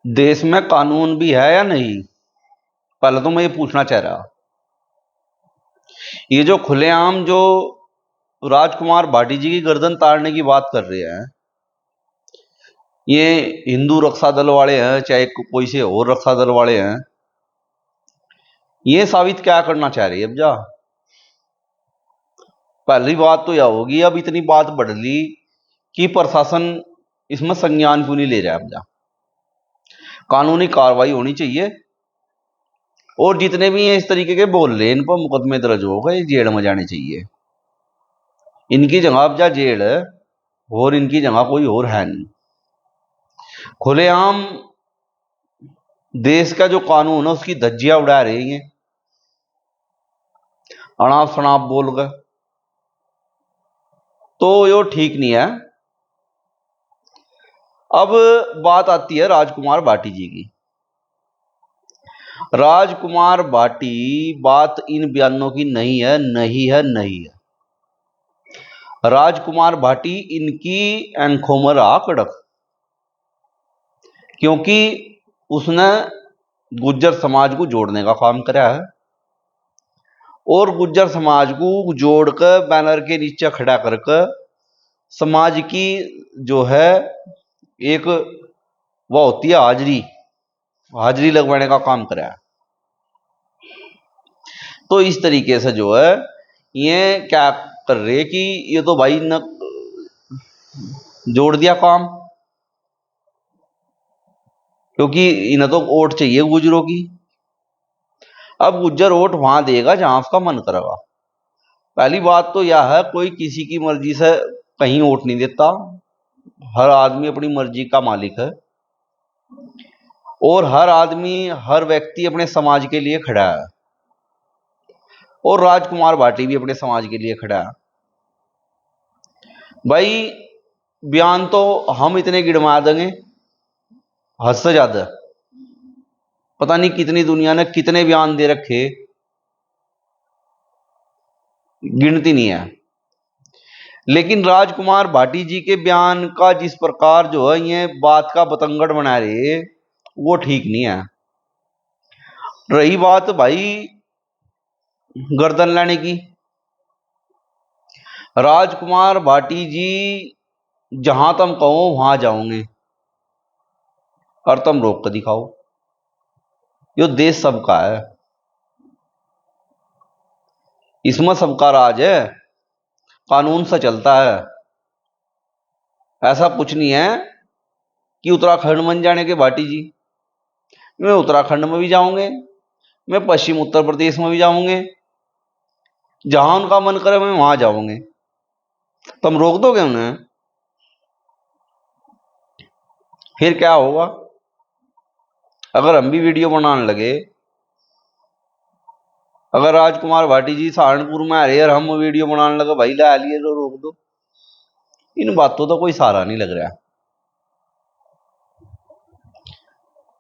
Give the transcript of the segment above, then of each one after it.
देश में कानून भी है या नहीं, पहले तो मैं ये पूछना चाह रहा। ये जो खुलेआम जो राजकुमार भाटी जी की गर्दन ताड़ने की बात कर रहे हैं, ये हिंदू रक्षा दल वाले हैं चाहे कोई से और रक्षा दल वाले हैं, ये साबित क्या करना चाह रही है? अब जा पहली बात तो यह होगी, अब इतनी बात बढ़ ली कि प्रशासन इसमें संज्ञान क्यों नहीं ले रहा है? अब जा कानूनी कार्रवाई होनी चाहिए, और जितने भी हैं इस तरीके के बोल रहे हैं इन पर मुकदमे दर्ज हो गए, जेल में जाने चाहिए। इनकी जगह अब जा जेल है, और इनकी जगह कोई और है नहीं। खुलेआम देश का जो कानून है उसकी धज्जियां उड़ा रही हैं अनाप शनाप बोल कर, तो ये ठीक नहीं है। अब बात आती है राजकुमार भाटी जी की। राजकुमार भाटी, बात इन बयानों की नहीं है, नहीं है, नहीं है। राजकुमार भाटी इनकी आंखों में रहा कड़क, क्योंकि उसने गुज्जर समाज को जोड़ने का काम करा है, और गुज्जर समाज को जोड़कर बैनर के नीचे खड़ा करके समाज की जो है एक वह होती है हाजरी, हाजरी लगवाने का काम करा है। तो इस तरीके से जो है ये क्या कर रहे कि ये तो भाई न जोड़ दिया काम, क्योंकि इन्हें तो वोट चाहिए गुजरों की। अब गुज्जर वोट वहां देगा जहां उसका मन करेगा। पहली बात तो यह है, कोई किसी की मर्जी से कहीं वोट नहीं देता, हर आदमी अपनी मर्जी का मालिक है, और हर आदमी हर व्यक्ति अपने समाज के लिए खड़ा है, और राजकुमार भाटी भी अपने समाज के लिए खड़ा है। भाई बयान तो हम इतने गिनवा देंगे, हद से ज्यादा, पता नहीं कितनी दुनिया ने कितने बयान दे रखे, गिनती नहीं है। लेकिन राजकुमार भाटी जी के बयान का जिस प्रकार जो है ये बात का बतंगड़ बना रहे, वो ठीक नहीं है। रही बात भाई गर्दन लाने की, राजकुमार भाटी जी जहां तुम कहो वहां जाओगे, और तुम रोक कर दिखाओ। यो देश सबका है, इसमें सबका राज है, कानून से चलता है। ऐसा कुछ नहीं है कि उत्तराखंड में जाने के भाटी जी, मैं उत्तराखंड में भी जाऊंगे, मैं पश्चिम उत्तर प्रदेश में भी जाऊंगे, जहां उनका मन करे मैं वहां जाऊंगे। तुम रोक दोगे उन्हें? फिर क्या होगा? अगर हम भी वीडियो बनाने लगे, अगर राजकुमार भाटी जी सहारनपुर में आ रहे और हम वीडियो बनाने लगे, भाई ला लिए तो रोक दो, इन बातों तो कोई सहारा नहीं लग रहा।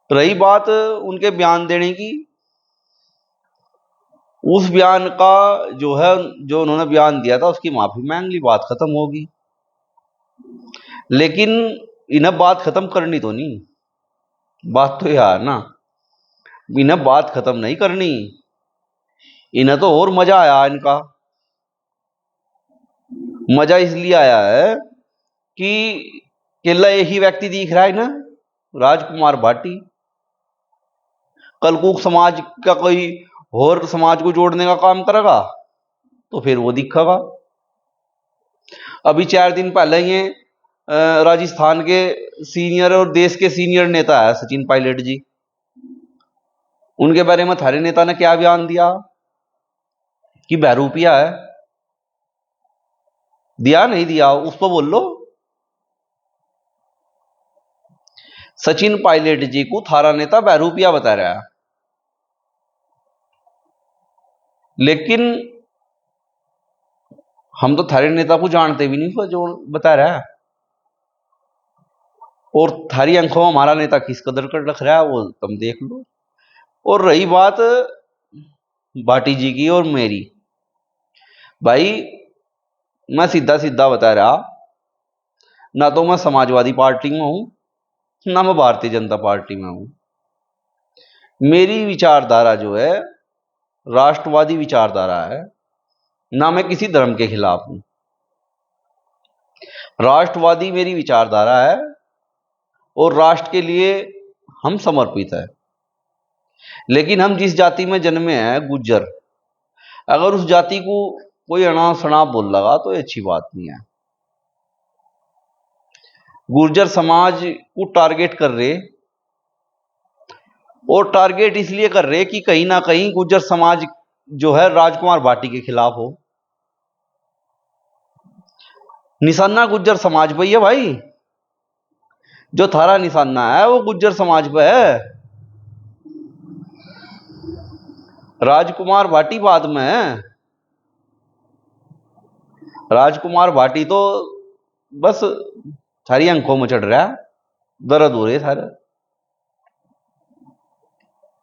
रही बात उनके बयान देने की, उस बयान का जो है, जो उन्होंने बयान दिया था उसकी माफी मांग ली, बात खत्म होगी। लेकिन इन्हें बात खत्म करनी तो नहीं, बात तो यार ना, इन्हें बात खत्म नहीं करनी, इन्हें तो और मजा आया। इनका मजा इसलिए आया है कि केवल यही व्यक्ति दिख रहा है ना, राजकुमार भाटी। कलकुक समाज का कोई और समाज को जोड़ने का काम करेगा तो फिर वो दिखेगा। अभी 4 दिन पहले ये राजस्थान के सीनियर और देश के सीनियर नेता है सचिन पायलट जी, उनके बारे में थारे नेता ने क्या बयान दिया कि बहरूपिया है? दिया नहीं दिया उस पर बोल लो। सचिन पायलट जी को थारा नेता बहरूपिया बता रहा है, लेकिन हम तो थारे नेता को जानते भी नहीं जो बता रहा है, और थारी आंखों में हमारा नेता किस कदर कर रख रहा है वो तुम देख लो। और रही बात भाटी जी की और मेरी, भाई मैं सीधा सीधा बता रहा, ना तो मैं समाजवादी पार्टी में हूं, ना मैं भारतीय जनता पार्टी में हूं। मेरी विचारधारा जो है राष्ट्रवादी विचारधारा है, ना मैं किसी धर्म के खिलाफ हूं। राष्ट्रवादी मेरी विचारधारा है और राष्ट्र के लिए हम समर्पित है। लेकिन हम जिस जाति में जन्मे हैं, गुज्जर, अगर उस जाति को कोई अनाप शनाप बोल लगा तो ये अच्छी बात नहीं है। गुर्जर समाज को टारगेट कर रहे, और टारगेट इसलिए कर रहे कि कहीं ना कहीं गुर्जर समाज जो है राजकुमार भाटी के खिलाफ हो। निशाना गुर्जर समाज पे है भाई, जो थारा निशाना है वो गुर्जर समाज पे है। राजकुमार भाटी बाद में है। राजकुमार भाटी तो बस थारी आंखों में चढ़ रहा है, दर्द हो रहे सारे।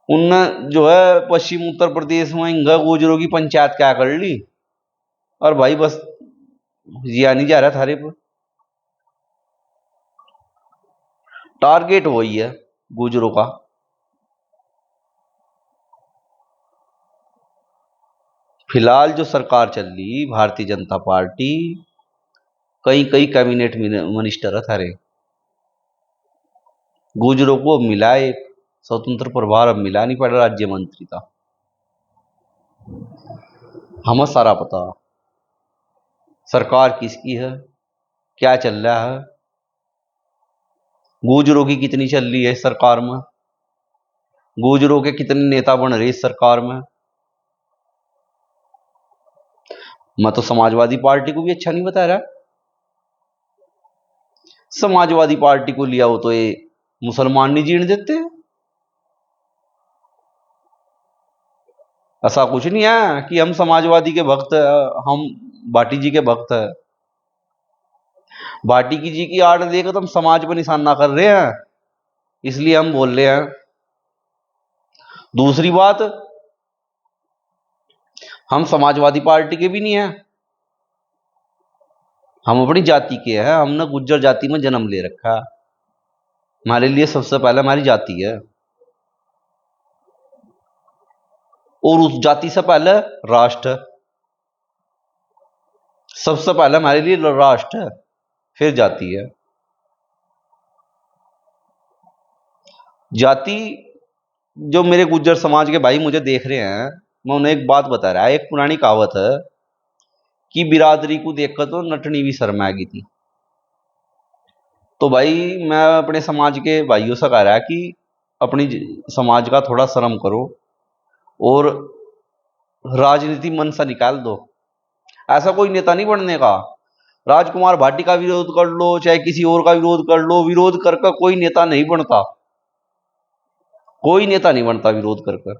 उनने जो है पश्चिम उत्तर प्रदेश में इंगा गुजरों की पंचायत क्या कर ली, और भाई बस जिया नहीं जा रहा थारे पर। टारगेट वही है गुजरों का। फिलहाल जो सरकार चल रही भारतीय जनता पार्टी, कई कई कैबिनेट मिनिस्टर है थारे। गुजरों को अब मिला एक स्वतंत्र प्रभार, अब मिला नहीं पड़ा राज्य मंत्री का। हमें सारा पता सरकार किसकी है, क्या चल रहा है, गुजरों की कितनी चल रही है इस सरकार में, गुजरों के कितने नेता बन रहे इस सरकार में। मैं तो समाजवादी पार्टी को भी अच्छा नहीं बता रहा। समाजवादी पार्टी को लिया हो तो ये मुसलमान नहीं जीने देते। ऐसा कुछ नहीं है कि हम समाजवादी के भक्त हैं, हम भाटी जी के भक्त हैं। भाटी की जी की आड़ देकर तो हम समाज पर निशाना कर रहे हैं, इसलिए हम बोल रहे हैं। दूसरी बात, हम समाजवादी पार्टी के भी नहीं है, हम अपनी जाति के हैं। हमने गुज्जर जाति में जन्म ले रखा है। हमारे लिए सबसे पहले हमारी जाति है, और उस जाति से पहले राष्ट्र। सबसे पहले हमारे लिए राष्ट्र है, फिर जाति है। जाति जो मेरे गुज्जर समाज के भाई मुझे देख रहे हैं, मैं उन्हें एक बात बता रहा है। एक पुरानी कहावत है कि बिरादरी को देखकर तो नटनी भी शर्मा गई थी। तो भाई मैं अपने समाज के भाइयों से कह रहा है कि अपनी समाज का थोड़ा शर्म करो और राजनीति मन से निकाल दो। ऐसा कोई नेता नहीं बनने का। राजकुमार भाटी का विरोध कर लो, चाहे किसी और का विरोध कर लो, विरोध करके कोई नेता नहीं बनता। कोई नेता नहीं बनता विरोध कर कर।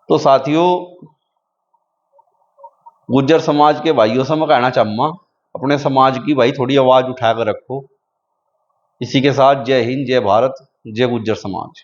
तो साथियों, गुज्जर समाज के भाइयों से मैं कहना चाहूंगा, अपने समाज की भाई थोड़ी आवाज उठाकर रखो। इसी के साथ जय हिंद, जय भारत, जय गुज्जर समाज।